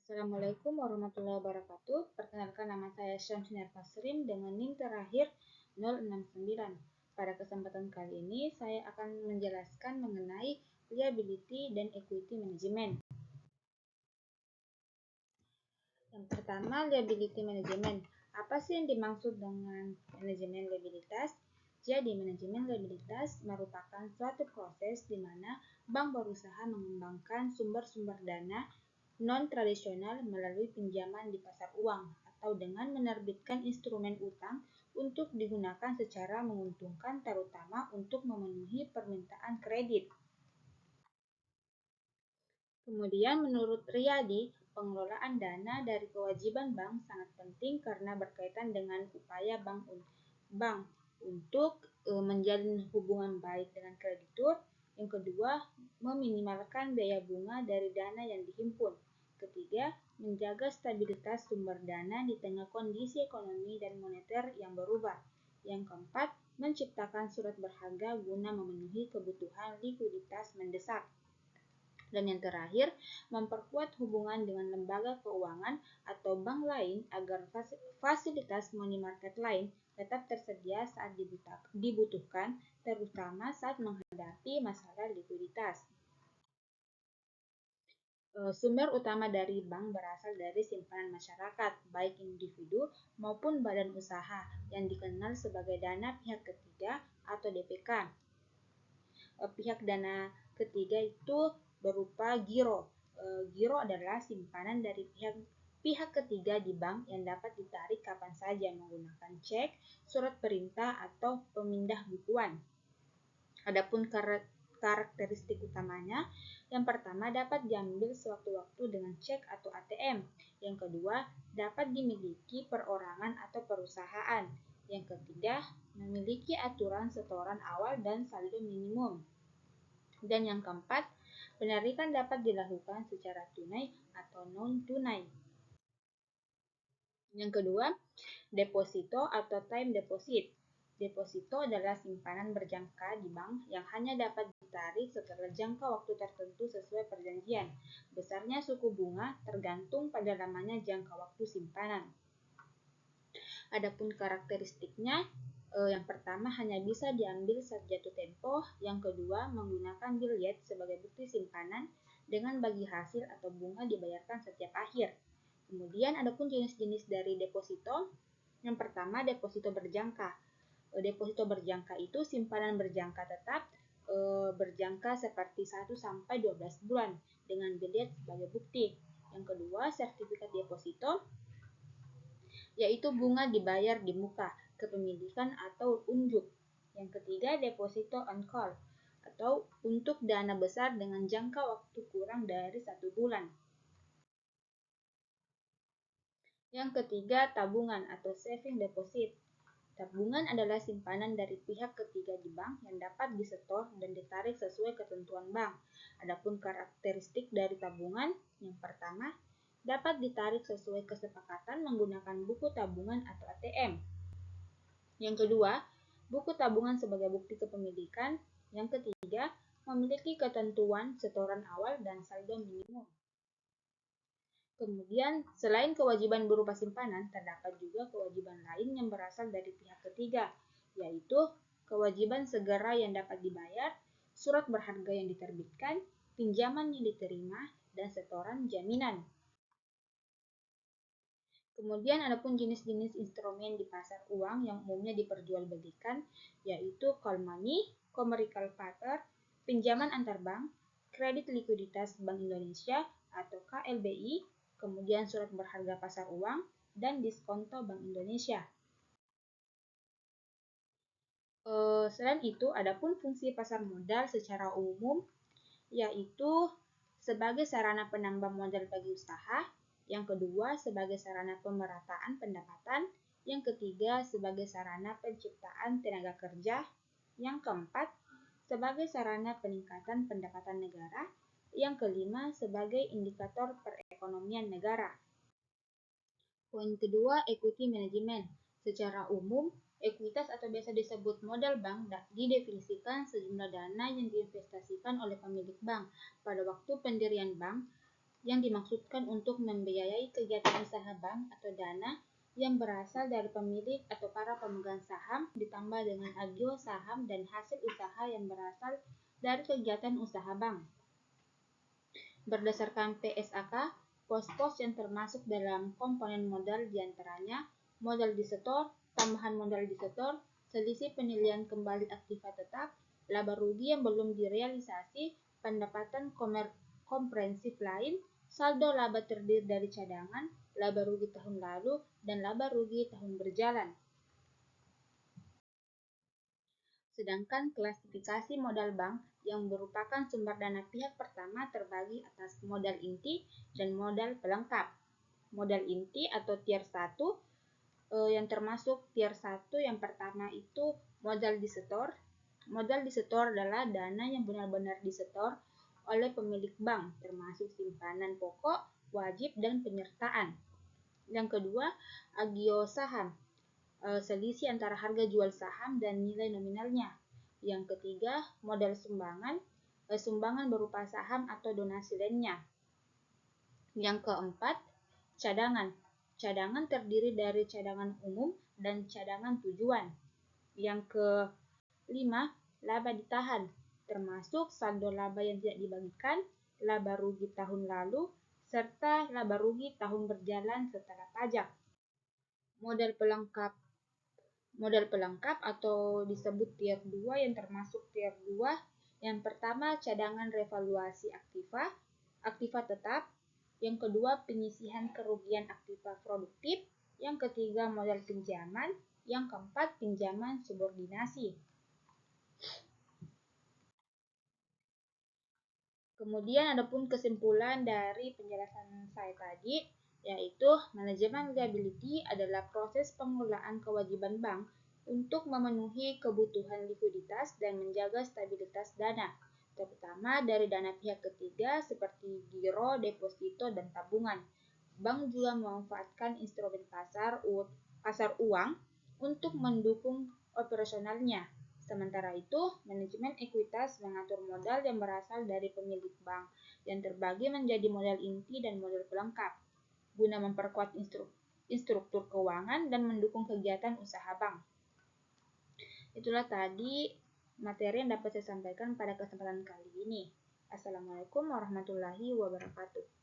Assalamualaikum warahmatullahi wabarakatuh. Perkenalkan, nama saya Syamsinar Fasrim dengan NIM terakhir 069. Pada kesempatan kali ini saya akan menjelaskan mengenai liability dan equity management. Yang pertama, liability management. Apa sih yang dimaksud dengan manajemen liabilitas? Jadi, manajemen liabilitas merupakan suatu proses di mana bank berusaha mengembangkan sumber-sumber dana non-tradisional melalui pinjaman di pasar uang atau dengan menerbitkan instrumen utang untuk digunakan secara menguntungkan, terutama untuk memenuhi permintaan kredit. Kemudian menurut Riyadi, pengelolaan dana dari kewajiban bank sangat penting karena berkaitan dengan upaya bank untuk menjalin hubungan baik dengan kreditur. Yang kedua, meminimalkan biaya bunga dari dana yang dihimpun. Ketiga, menjaga stabilitas sumber dana di tengah kondisi ekonomi dan moneter yang berubah. Yang keempat, menciptakan surat berharga guna memenuhi kebutuhan likuiditas mendesak. Dan yang terakhir, memperkuat hubungan dengan lembaga keuangan atau bank lain agar fasilitas money market lain tetap tersedia saat dibutuhkan, terutama saat menghadapi masalah likuiditas. Sumber utama dari bank berasal dari simpanan masyarakat, baik individu maupun badan usaha, yang dikenal sebagai dana pihak ketiga atau DPK. Pihak dana ketiga itu berupa giro. Giro adalah simpanan dari pihak ketiga di bank yang dapat ditarik kapan saja menggunakan cek, surat perintah, atau pemindah bukuan. Adapun karakteristik utamanya, yang pertama dapat diambil sewaktu-waktu dengan cek atau ATM. Yang kedua, dapat dimiliki perorangan atau perusahaan. Yang ketiga, memiliki aturan setoran awal dan saldo minimum. Dan yang keempat, penarikan dapat dilakukan secara tunai atau non-tunai. Yang kedua, deposito atau time deposit. Deposito adalah simpanan berjangka di bank yang hanya dapat ditarik setelah jangka waktu tertentu sesuai perjanjian. Besarnya suku bunga tergantung pada lamanya jangka waktu simpanan. Adapun karakteristiknya, yang pertama hanya bisa diambil saat jatuh tempo, yang kedua menggunakan biljet sebagai bukti simpanan dengan bagi hasil atau bunga dibayarkan setiap akhir. Kemudian adapun jenis-jenis dari deposito, yang pertama deposito berjangka. Deposito berjangka itu simpanan berjangka tetap berjangka seperti 1 sampai 12 bulan dengan biljet sebagai bukti. Yang kedua, sertifikat deposito, yaitu bunga dibayar di muka, kepemilikan atau unjuk. Yang ketiga, deposito on call atau untuk dana besar dengan jangka waktu kurang dari 1 bulan. Yang ketiga, tabungan atau saving deposit. Tabungan adalah simpanan dari pihak ketiga di bank yang dapat disetor dan ditarik sesuai ketentuan bank. Adapun karakteristik dari tabungan, yang pertama, dapat ditarik sesuai kesepakatan menggunakan buku tabungan atau ATM. Yang kedua, buku tabungan sebagai bukti kepemilikan. Yang ketiga, memiliki ketentuan setoran awal dan saldo minimum. Kemudian, selain kewajiban berupa simpanan, terdapat juga kewajiban lain yang berasal dari pihak ketiga, yaitu kewajiban segera yang dapat dibayar, surat berharga yang diterbitkan, pinjaman yang diterima, dan setoran jaminan. Kemudian adapun jenis-jenis instrumen di pasar uang yang umumnya diperjualbelikan, yaitu call money, commercial paper, pinjaman antar bank, kredit likuiditas Bank Indonesia atau KLBI, kemudian surat berharga pasar uang, dan diskonto Bank Indonesia. Selain itu, adapun fungsi pasar modal secara umum, yaitu sebagai sarana penambah modal bagi usaha, yang kedua sebagai sarana pemerataan pendapatan, yang ketiga sebagai sarana penciptaan tenaga kerja, yang keempat sebagai sarana peningkatan pendapatan negara, yang kelima sebagai indikator perekonomian negara. Poin kedua, equity management. Secara umum, ekuitas atau biasa disebut modal bank didefinisikan sejumlah dana yang diinvestasikan oleh pemilik bank pada waktu pendirian bank yang dimaksudkan untuk membiayai kegiatan usaha bank atau dana yang berasal dari pemilik atau para pemegang saham ditambah dengan agio saham dan hasil usaha yang berasal dari kegiatan usaha bank. Berdasarkan PSAK, pos-pos yang termasuk dalam komponen modal diantaranya modal disetor, tambahan modal disetor, selisih penilaian kembali aktiva tetap, laba rugi yang belum direalisasi, pendapatan komprehensif lain, saldo laba terdiri dari cadangan, laba rugi tahun lalu, dan laba rugi tahun berjalan. Sedangkan klasifikasi modal bank yang merupakan sumber dana pihak pertama terbagi atas modal inti dan modal pelengkap. Modal inti atau tier 1 yang termasuk tier 1 yang pertama itu modal disetor. Modal disetor adalah dana yang benar-benar disetor oleh pemilik bank termasuk simpanan pokok, wajib, dan penyertaan. Yang kedua, agio saham. Selisih antara harga jual saham dan nilai nominalnya. Yang ketiga, modal sumbangan. Sumbangan berupa saham atau donasi lainnya. Yang keempat, cadangan. Cadangan terdiri dari cadangan umum dan cadangan tujuan. Yang kelima, laba ditahan, termasuk saldo laba yang tidak dibagikan, laba rugi tahun lalu, serta laba rugi tahun berjalan setelah pajak. Modal pelengkap atau disebut tier 2 yang termasuk tier 2. Yang pertama, cadangan revaluasi aktiva tetap. Yang kedua, penyisihan kerugian aktiva produktif. Yang ketiga, modal pinjaman. Yang keempat, pinjaman subordinasi. Kemudian adapun kesimpulan dari penjelasan saya tadi, yaitu manajemen liability adalah proses pengelolaan kewajiban bank untuk memenuhi kebutuhan likuiditas dan menjaga stabilitas dana, terutama dari dana pihak ketiga seperti giro, deposito, dan tabungan. Bank juga memanfaatkan instrumen pasar uang untuk mendukung operasionalnya. Sementara itu, manajemen ekuitas mengatur modal yang berasal dari pemilik bank yang terbagi menjadi modal inti dan modal pelengkap, guna memperkuat instruktur keuangan dan mendukung kegiatan usaha bank. Itulah tadi materi yang dapat saya sampaikan pada kesempatan kali ini. Assalamualaikum warahmatullahi wabarakatuh.